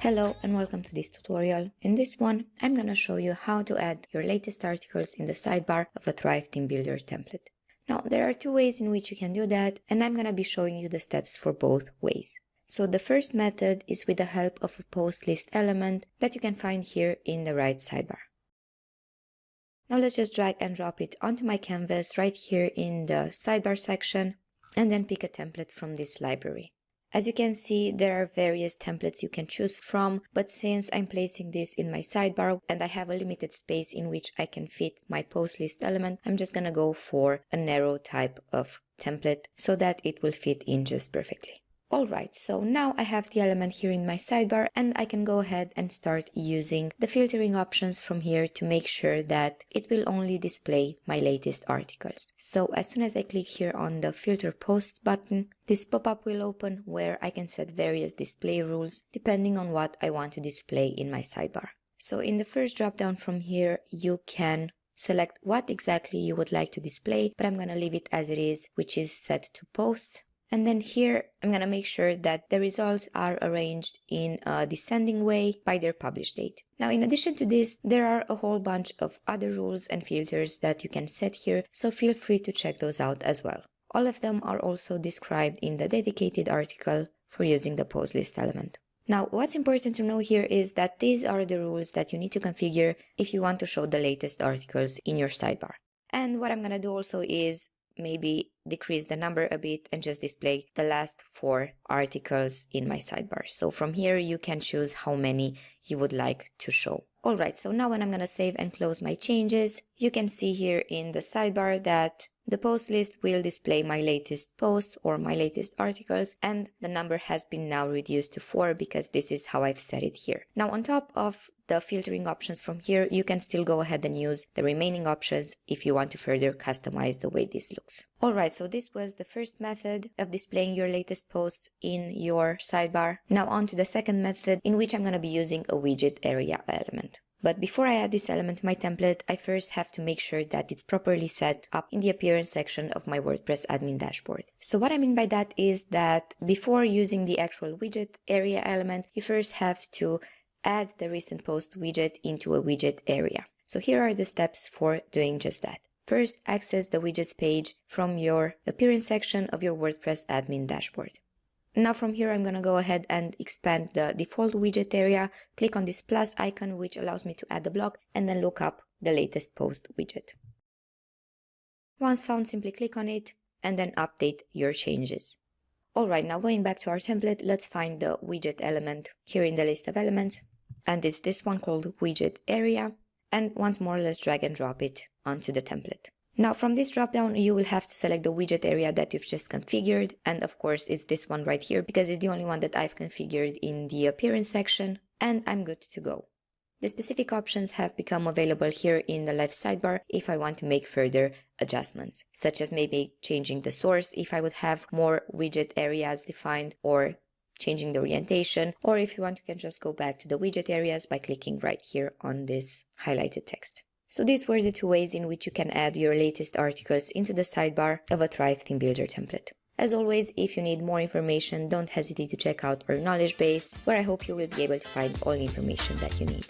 Hello and welcome to this tutorial. In this one, I'm gonna show you how to add your latest articles in the sidebar of a Thrive Team Builder template. Now, there are two ways in which you can do that, and I'm gonna be showing you the steps for both ways. So the first method is with the help of a post list element that you can find here in the right sidebar. Now let's just drag and drop it onto my canvas right here in the sidebar section, and then pick a template from this library. As you can see, there are various templates you can choose from, but since I'm placing this in my sidebar and I have a limited space in which I can fit my post list element, I'm just gonna go for a narrow type of template so that it will fit in just perfectly. Alright, so now I have the element here in my sidebar and I can go ahead and start using the filtering options from here to make sure that it will only display my latest articles. So as soon as I click here on the filter post button, this pop-up will open where I can set various display rules depending on what I want to display in my sidebar. So in the first drop down from here, you can select what exactly you would like to display, but I'm gonna leave it as it is, which is set to posts. And then here, I'm going to make sure that the results are arranged in a descending way by their publish date. Now, in addition to this, there are a whole bunch of other rules and filters that you can set here, so feel free to check those out as well. All of them are also described in the dedicated article for using the post list element. Now, what's important to know here is that these are the rules that you need to configure if you want to show the latest articles in your sidebar. And what I'm going to do also is maybe decrease the number a bit and just display the last 4 articles in my sidebar. So from here you can choose how many you would like to show. Alright, so now when I'm gonna save and close my changes, you can see here in the sidebar that the post list will display my latest posts or my latest articles, and the number has been now reduced to 4 because this is how I've set it here. Now on top of the filtering options from here, you can still go ahead and use the remaining options if you want to further customize the way this looks. Alright, so this was the first method of displaying your latest posts in your sidebar. Now on to the second method, in which I'm going to be using a widget area element. But before I add this element to my template, I first have to make sure that it's properly set up in the appearance section of my WordPress admin dashboard. So what I mean by that is that before using the actual widget area element, you first have to add the recent post widget into a widget area. So here are the steps for doing just that. First, access the widgets page from your appearance section of your WordPress admin dashboard. Now from here, I'm going to go ahead and expand the default widget area, click on this plus icon, which allows me to add the block, and then look up the latest post widget. Once found, simply click on it and then update your changes. Alright, now going back to our template, let's find the widget element here in the list of elements. And it's this one called Widget Area. And once more, let's drag and drop it onto the template. Now from this dropdown, you will have to select the widget area that you've just configured. And of course, it's this one right here because it's the only one that I've configured in the appearance section. And I'm good to go. The specific options have become available here in the left sidebar if I want to make further adjustments, such as maybe changing the source if I would have more widget areas defined, or changing the orientation, or if you want, you can just go back to the widget areas by clicking right here on this highlighted text. So these were the two ways in which you can add your latest articles into the sidebar of a Thrive Team Builder template. As always, if you need more information, don't hesitate to check out our knowledge base, where I hope you will be able to find all the information that you need.